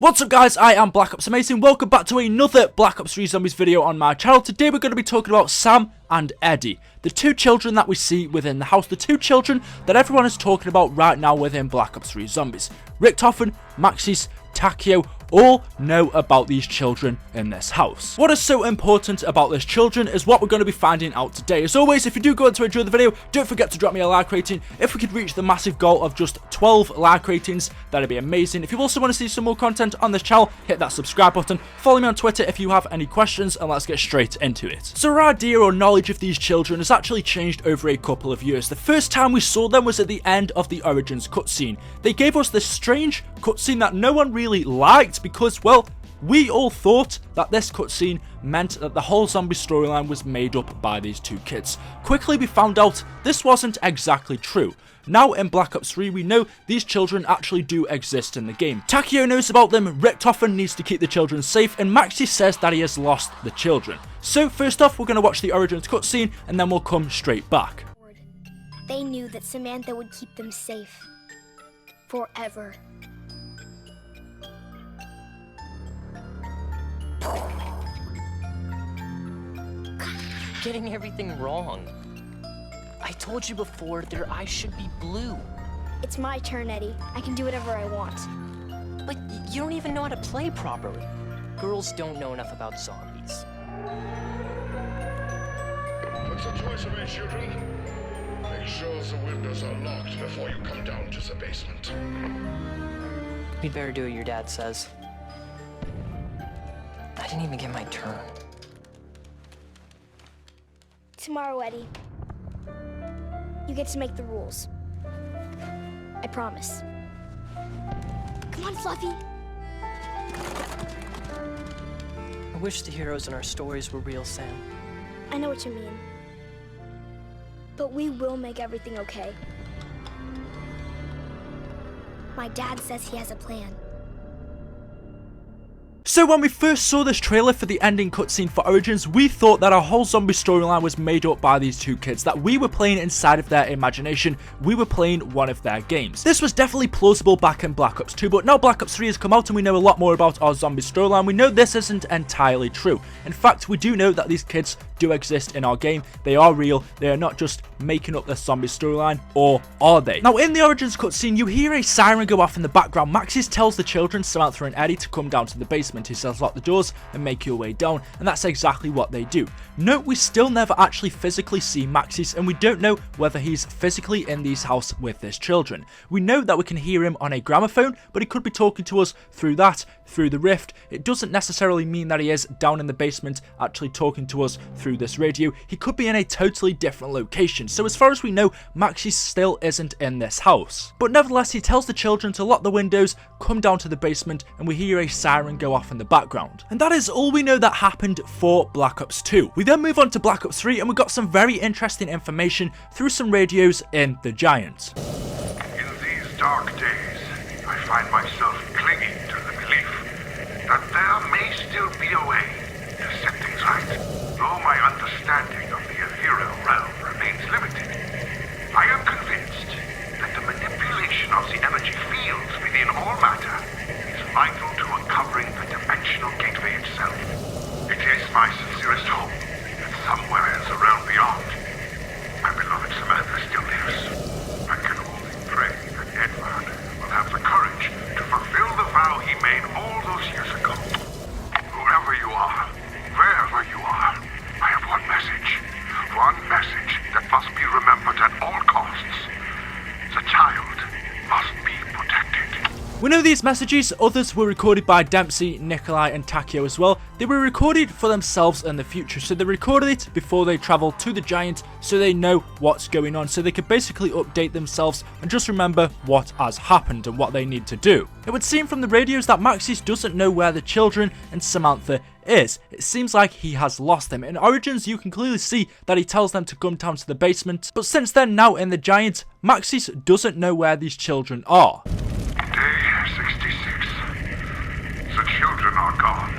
What's up guys, I am BlackOpsAmazing. Welcome back to another Black Ops 3 Zombies video on my channel. Today we're going to be talking about Sam and Eddie, the two children that we see within the house, the two children that everyone is talking about right now within Black Ops 3 Zombies. RICHTOFEN, Maxis, Takeo all know about these children in this house. What is so important about these children is what we're going to be finding out today. As always, if you do go on to enjoy the video, don't forget to drop me a like rating. If we could reach the massive goal of just 12 like ratings, that'd be amazing. If you also want to see some more content on this channel, hit that subscribe button. Follow me on Twitter if you have any questions, and let's get straight into it. So our idea or knowledge of these children has actually changed over a couple of years. The first time we saw them was at the end of the Origins cutscene. They gave us this strange cutscene that no one really liked because, well, we all thought that this cutscene meant that the whole zombie storyline was made up by these two kids. Quickly we found out this wasn't exactly true. Now in Black Ops 3 we know these children actually do exist in the game. Takeo knows about them, RICHTOFEN needs to keep the children safe, and Maxis says that he has lost the children. So first off we're going to watch the Origins cutscene and then we'll come straight back. They knew that Samantha would keep them safe. Forever. Getting everything wrong. I told you before, their eyes should be blue. It's my turn, Eddie. I can do whatever I want. But you don't even know how to play properly. Girls don't know enough about zombies. What's the choice of it, children? Make sure the windows are locked before you come down to the basement. We'd better do what your dad says. I didn't even get my turn. Tomorrow, Eddie. You get to make the rules. I promise. Come on, Fluffy. I wish the heroes in our stories were real, Sam. I know what you mean. But we will make everything okay. My dad says he has a plan. So when we first saw this trailer for the ending cutscene for Origins, we thought that our whole zombie storyline was made up by these two kids, that we were playing inside of their imagination, we were playing one of their games. This was definitely plausible back in Black Ops 2, but now Black Ops 3 has come out and we know a lot more about our zombie storyline. We know this isn't entirely true. In fact, we do know that these kids do exist in our game. They are real, they are not just making up their zombie storyline, or are they? Now in the Origins cutscene, you hear a siren go off in the background. Maxis tells the children, Samantha and Eddie, to come down to the basement. He says lock the doors and make your way down, and that's exactly what they do. Note we still never actually physically see Maxis, and we don't know whether he's physically in these house with his children. We know that we can hear him on a gramophone, but he could be talking to us through the rift. It doesn't necessarily mean that he is down in the basement actually talking to us through this radio. He could be in a totally different location. So as far as we know, Maxis still isn't in this house. But nevertheless, he tells the children to lock the windows, come down to the basement, and we hear a siren go off in the background. And that is all we know that happened for Black Ops 2. We then move on to Black Ops 3 and we got some very interesting information through some radios in the Giant. In these dark days, I find myself clinging to the belief that there may still be a way to set things right. Though my understanding of the ethereal realm remains limited, I am convinced that the manipulation of the energy fields within all matter is vital to uncovering the dimensional gateway itself. It is my sincerest hope that somewhere in the realm beyond, my beloved Samantha still lives. I can only pray that Edward will have the courage to fulfill the vow he made all those years ago. Whoever you are, wherever you are, I have one message that must be remembered at all costs. The child must be protected. We know these messages, others were recorded by Dempsey, Nikolai and Takeo as well. They were recorded for themselves in the future, so they recorded it before they travel to the Giant so they know what's going on, so they could basically update themselves and just remember what has happened and what they need to do. It would seem from the radios that Maxis doesn't know where the children and Samantha is. It seems like he has lost them. In Origins you can clearly see that he tells them to come down to the basement, but since they're now in the Giant, Maxis doesn't know where these children are. Day 66. The children are gone,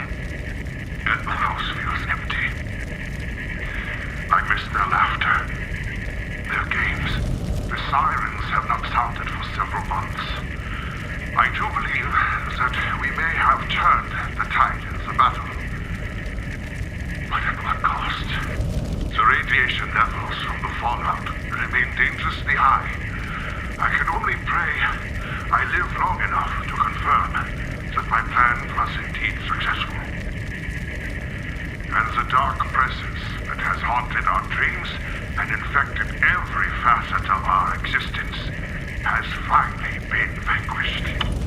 and the house feels empty. I miss their laughter, their games. The sirens have not sounded for several months. I do believe that we may have turned the tide of the battle. But at what cost? The radiation levels from the fallout remain dangerously high. I can only pray I live long enough to confirm that my plan was indeed successful. And the dark presence that has haunted our dreams and infected every facet of our existence has finally been vanquished.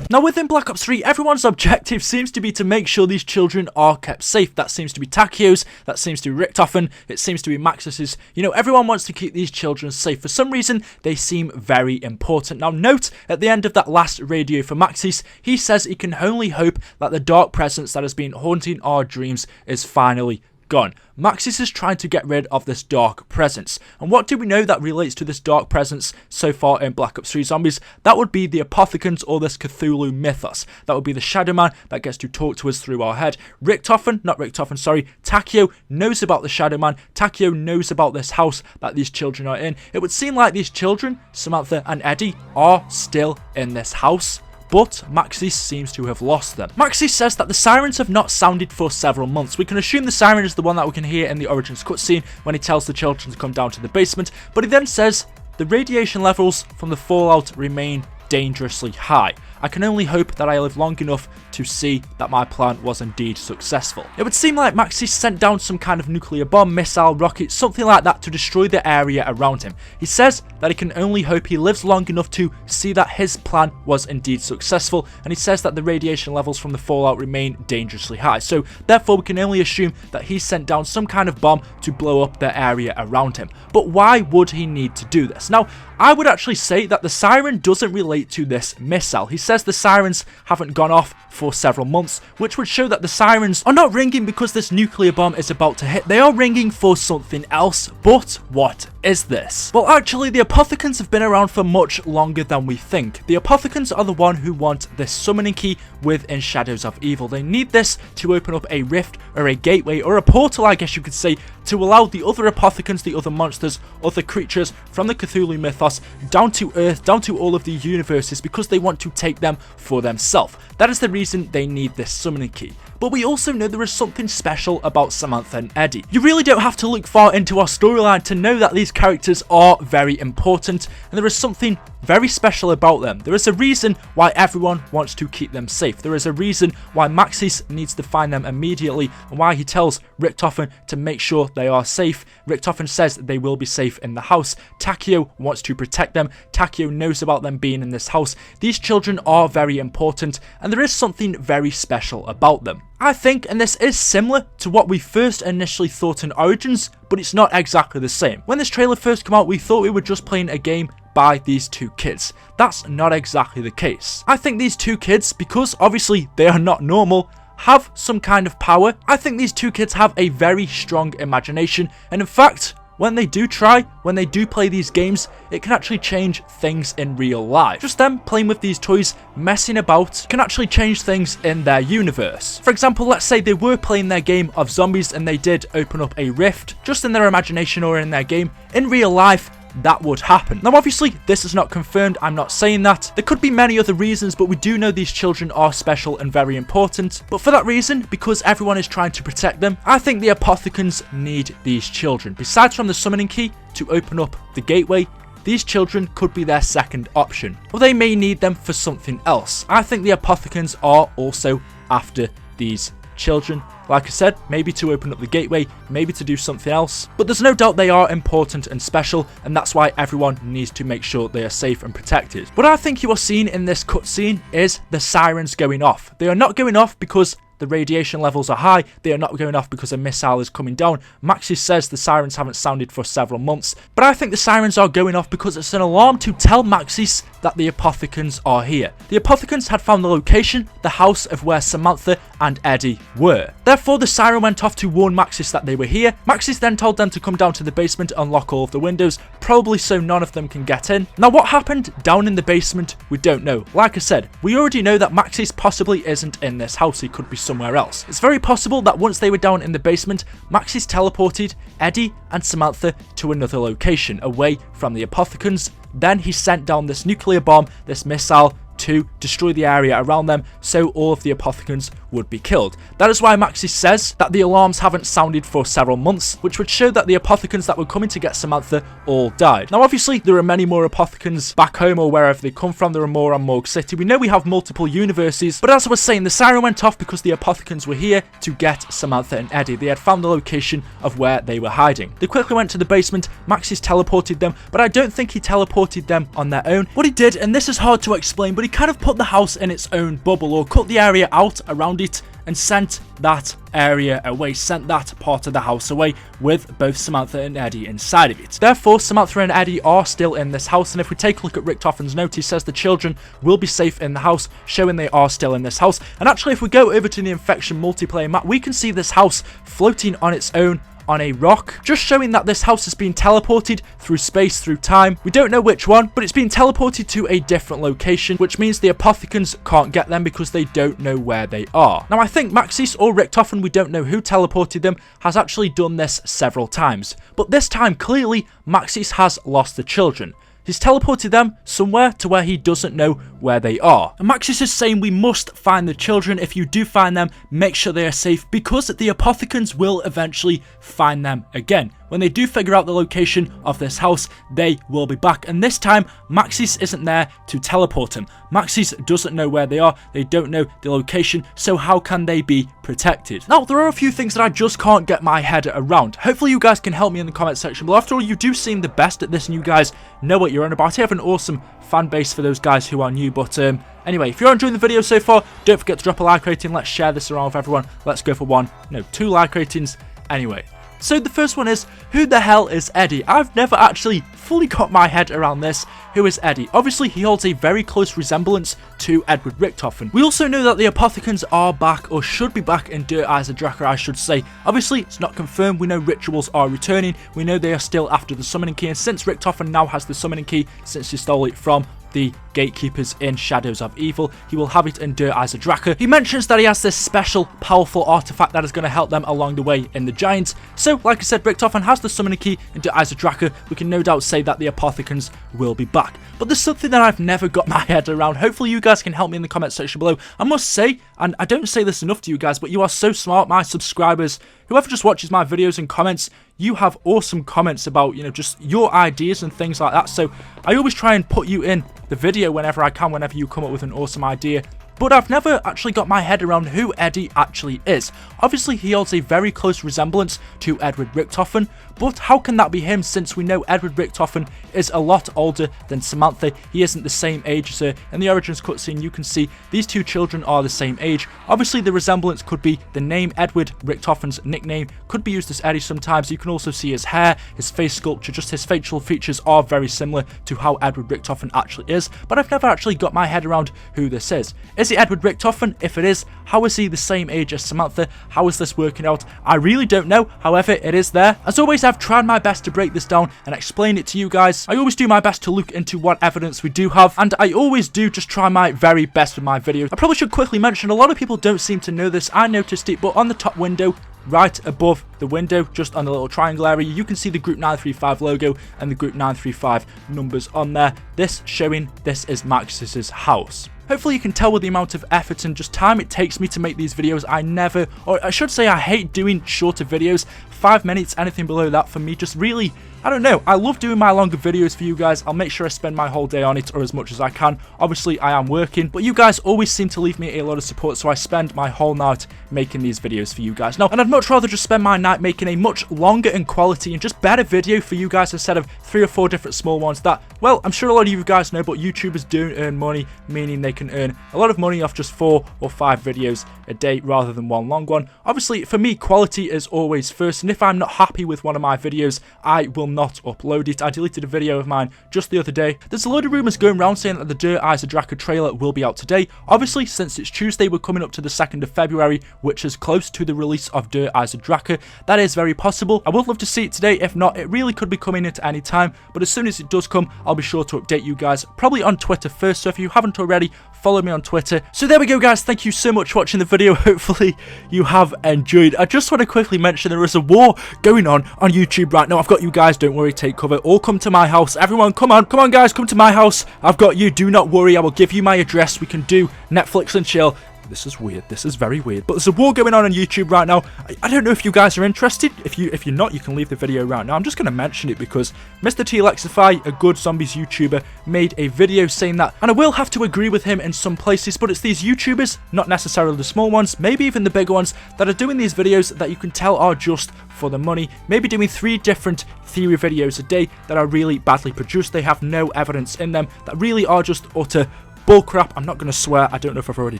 Now within Black Ops 3, everyone's objective seems to be to make sure these children are kept safe. That seems to be Takio's, that seems to be RICHTOFEN, it seems to be Maxis's. You know, everyone wants to keep these children safe. For some reason, they seem very important. Now note, at the end of that last radio for Maxis, he says he can only hope that the dark presence that has been haunting our dreams is finally gone. Maxis is trying to get rid of this dark presence. And what do we know that relates to this dark presence so far in Black Ops 3 Zombies? That would be the Apothicans or this Cthulhu mythos. That would be the Shadow Man that gets to talk to us through our head. Takio knows about the Shadow Man. Takio knows about this house that these children are in. It would seem like these children, Samantha and Eddie, are still in this house. But Maxis seems to have lost them. Maxis says that the sirens have not sounded for several months. We can assume the siren is the one that we can hear in the Origins cutscene when he tells the children to come down to the basement, but he then says the radiation levels from the fallout remain dangerously high. I can only hope that I live long enough to see that my plan was indeed successful. It would seem like Maxis sent down some kind of nuclear bomb, missile, rocket, something like that to destroy the area around him. He says that he can only hope he lives long enough to see that his plan was indeed successful, and he says that the radiation levels from the fallout remain dangerously high. So therefore we can only assume that he sent down some kind of bomb to blow up the area around him. But why would he need to do this? Now, I would actually say that the siren doesn't relate to this missile. He says the sirens haven't gone off for several months, which would show that the sirens are not ringing because this nuclear bomb is about to hit. They are ringing for something else. But what is this? Well, actually, the Apothicans have been around for much longer than we think. The Apothicans are the one who want this summoning key within Shadows of Evil. They need this to open up a rift or a gateway or a portal, I guess you could say, to allow the other Apothicans, the other monsters, other creatures from the Cthulhu mythos down to Earth, down to all of the universes, because they want to take them for themselves. That is the reason they need this summoning key. But we also know there is something special about Samantha and Eddie. You really don't have to look far into our storyline to know that these characters are very important, and there is something very special about them. There is a reason why everyone wants to keep them safe. There is a reason why Maxis needs to find them immediately, and why he tells RICHTOFEN to make sure they are safe. RICHTOFEN says they will be safe in the house. Takio wants to protect them. Takio knows about them being in this house. These children are very important, and there is something very special about them. I think, and this is similar to what we first initially thought in Origins, but it's not exactly the same. When this trailer first came out, we thought we were just playing a game by these two kids. That's not exactly the case. I think these two kids, because obviously they are not normal, have some kind of power. I think these two kids have a very strong imagination, and in fact, when they do play these games, it can actually change things in real life. Just them playing with these toys, messing about, can actually change things in their universe. For example, let's say they were playing their game of zombies and they did open up a rift, just in their imagination or in their game. In real life, that would happen. Now obviously this is not confirmed, I'm not saying that. There could be many other reasons, but we do know these children are special and very important. But for that reason, because everyone is trying to protect them, I think the Apothicans need these children. Besides from the summoning key to open up the gateway, these children could be their second option, or they may need them for something else. I think the Apothicans are also after these children. Like I said, maybe to open up the gateway, maybe to do something else. But there's no doubt they are important and special, and that's why everyone needs to make sure they are safe and protected. What I think you are seeing in this cutscene is the sirens going off. They are not going off because the radiation levels are high. They are not going off because a missile is coming down. Maxis says the sirens haven't sounded for several months. But I think the sirens are going off because it's an alarm to tell Maxis that the Apothicans are here. The Apothicans had found the location, the house of where Samantha and Eddie were. Therefore, the siren went off to warn Maxis that they were here. Maxis then told them to come down to the basement, unlock all of the windows, probably so none of them can get in. Now, what happened down in the basement, we don't know. Like I said, we already know that Maxis possibly isn't in this house. He could be somewhere else. It's very possible that once they were down in the basement, Maxis teleported Eddie and Samantha to another location away from the Apothicans. Then he sent down this nuclear bomb, this missile, to destroy the area around them so all of the Apothicans would be killed. That is why Maxis says that the alarms haven't sounded for several months, which would show that the Apothicans that were coming to get Samantha all died. Now obviously there are many more Apothicans back home or wherever they come from. There are more on Morgue City. We know we have multiple universes, but as I was saying, the siren went off because the Apothicans were here to get Samantha and Eddie. They had found the location of where they were hiding. They quickly went to the basement. Maxis teleported them, but I don't think he teleported them on their own. What he did, and this is hard to explain, but he kind of put the house in its own bubble, or cut the area out around it and sent that area away, sent that part of the house away with both Samantha and Eddie inside of it. Therefore, Samantha and Eddie are still in this house, and if we take a look at Richtofen's note, he says the children will be safe in the house, showing they are still in this house. And actually, if we go over to the Infection multiplayer map, we can see this house floating on its own on a rock, just showing that this house has been teleported through space, through time. We don't know which one, but it's been teleported to a different location, which means the Apothicans can't get them because they don't know where they are. Now, I think Maxis or Richtofen, we don't know who teleported them, has actually done this several times. But this time, clearly, Maxis has lost the children. He's teleported them somewhere to where he doesn't know where they are. And Maxis is saying we must find the children. If you do find them, make sure they are safe, because the Apothicans will eventually find them again. When they do figure out the location of this house, they will be back. And this time, Maxis isn't there to teleport him. Maxis doesn't know where they are. They don't know the location. So how can they be protected? Now, there are a few things that I just can't get my head around. Hopefully, you guys can help me in the comment section below. After all, you do seem the best at this, and you guys know what you're on about. I have an awesome fan base for those guys who are new. But anyway, if you're enjoying the video so far, don't forget to drop a like rating. Let's share this around with everyone. Let's go for 2 like ratings anyway. So the first one is, who the hell is Eddie? I've never actually fully got my head around this. Who is Eddie? Obviously, he holds a very close resemblance to Edward Richtofen. We also know that the Apothicans are back, or should be back, in Der Eisendrache, I should say. Obviously, it's not confirmed. We know rituals are returning. We know they are still after the summoning key, and since Richtofen now has the summoning key, since he stole it from the gatekeepers in Shadows of Evil, he will have it in Der Eisendrache. He mentions that he has this special, powerful artifact that is going to help them along the way in the Giants. So, like I said, Richtofen has the summoning key in Der Eisendrache. We can no doubt say that the Apothicans will be back. But there's something that I've never got my head around. Hopefully you guys can help me in the comment section below. I must say, and I don't say this enough to you guys, but you are so smart, my subscribers. Whoever just watches my videos and comments, you have awesome comments about, just your ideas and things like that. So I always try and put you in the video whenever I can, whenever you come up with an awesome idea. But I've never actually got my head around who Eddie actually is. Obviously, he holds a very close resemblance to Edward Richtofen, but how can that be him, since we know Edward Richtofen is a lot older than Samantha? He isn't the same age as her. In the Origins cutscene, you can see these two children are the same age. Obviously, the resemblance could be the name. Edward Richtofen's nickname could be used as Eddie sometimes. You can also see his hair, his face sculpture, just his facial features are very similar to how Edward Richtofen actually is. But I've never actually got my head around who this is. Is it Edward Richtofen? If it is, how is he the same age as Samantha? How is this working out? I really don't know. However, it is there. As always, I've tried my best to break this down and explain it to you guys. I always do my best to look into what evidence we do have, and I always do just try my very best with my videos. I probably should quickly mention, a lot of people don't seem to know this. I noticed it, but on the top window, right above the window, just on the little triangle area, you can see the Group 935 logo and the Group 935 numbers on there. This showing this is Maxis' house. Hopefully you can tell with the amount of effort and just time it takes me to make these videos. I should say I hate doing shorter videos. 5 minutes, anything below that for me just really, I don't know. I love doing my longer videos for you guys. I'll make sure I spend my whole day on it, or as much as I can. Obviously, I am working, but you guys always seem to leave me a lot of support, so I spend my whole night making these videos for you guys. Now, and I'd much rather just spend my night making a much longer and quality and just better video for you guys instead of 3 or 4 different small ones that, well, I'm sure a lot of you guys know, but YouTubers do earn money, meaning they can earn a lot of money off just 4 or 5 videos a day rather than one long one. Obviously, for me, quality is always first, and if I'm not happy with one of my videos, I will not upload it. I deleted a video of mine just the other day. There's a load of rumours going around saying that the Der Eisendrache trailer will be out today. Obviously, since it's Tuesday, we're coming up to the 2nd of February, which is close to the release of Der Eisendrache. That is very possible. I would love to see it today. If not, it really could be coming at any time, but as soon as it does come, I'll be sure to update you guys, probably on Twitter first, so if you haven't already, follow me on Twitter. So there we go, guys. Thank you so much for watching the video. Hopefully you have enjoyed. I just want to quickly mention there is a war going on YouTube right now. I've got you guys guys, don't worry, take cover. All come to my house. Everyone, come on guys, come to my house. I've got you, do not worry. I will give you my address. We can do Netflix and chill. This is weird. This is very weird. But there's a war going on YouTube right now. I don't know if you guys are interested. If you're not, you can leave the video right now. I'm just going to mention it because Mr. T-Lexify, a good zombies YouTuber, made a video saying that. And I will have to agree with him in some places, but it's these YouTubers, not necessarily the small ones, maybe even the bigger ones, that are doing these videos that you can tell are just for the money. Maybe doing 3 different theory videos a day that are really badly produced. They have no evidence in them, that really are just utter bullcrap. I'm not going to swear. I don't know if I've already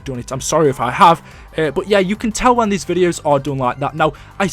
done it. I'm sorry if I have. But yeah, you can tell when these videos are done like that. Now, I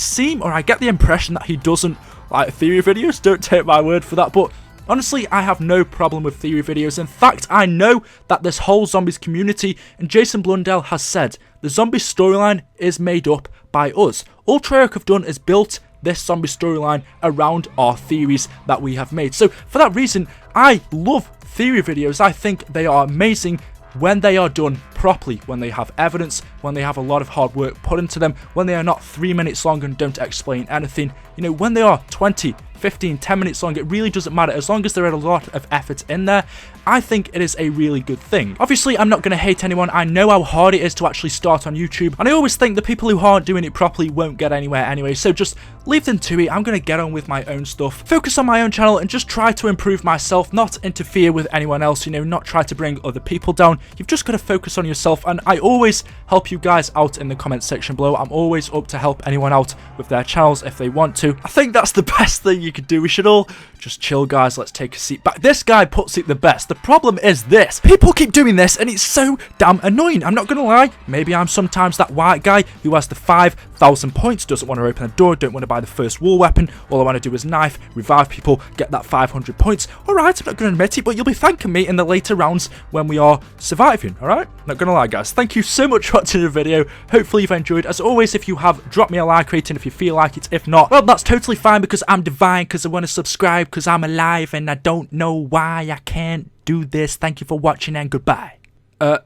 get the impression that he doesn't like theory videos. Don't take my word for that. But honestly, I have no problem with theory videos. In fact, I know that this whole zombies community, and Jason Blundell has said, the zombie storyline is made up by us. All Treyarch have done is built this zombie storyline around our theories that we have made. So for that reason, I love theory videos. I think they are amazing when they are done properly, when they have evidence, when they have a lot of hard work put into them, when they are not 3 minutes long and don't explain anything. You know, when they are 20, 15, 10 minutes long, it really doesn't matter. As long as there are a lot of effort in there, I think it is a really good thing. Obviously, I'm not going to hate anyone. I know how hard it is to actually start on YouTube, and I always think the people who aren't doing it properly won't get anywhere anyway, so just leave them to it. I'm going to get on with my own stuff, focus on my own channel, and just try to improve myself, not interfere with anyone else, you know, not try to bring other people down. You've just got to focus on yourself, and I always help you guys out in the comment section below. I'm always up to help anyone out with their channels if they want to. I think that's the best thing you could do. We should all just chill, guys. Let's take a seat back. This guy puts it the best. The problem is this. People keep doing this, and it's so damn annoying. I'm not going to lie. Maybe I'm sometimes that white guy who has the 5,000 points, doesn't want to open a door, don't want to buy the first war weapon. All I want to do is knife, revive people, get that 500 points. Alright, I'm not going to admit it, but you'll be thanking me in the later rounds when we are surviving, alright? Not going to lie, guys. Thank you so much for watching the video. Hopefully you've enjoyed. As always, if you have, drop me a like rating if you feel like it. If not, well, that's totally fine because I'm divine, because I want to subscribe, because I'm alive, and I don't know why I can't do this. Thank you for watching, and goodbye. That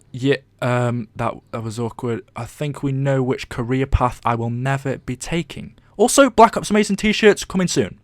was awkward. I think we know which career path I will never be taking. Also, BlackOpsAmazing t-shirts coming soon.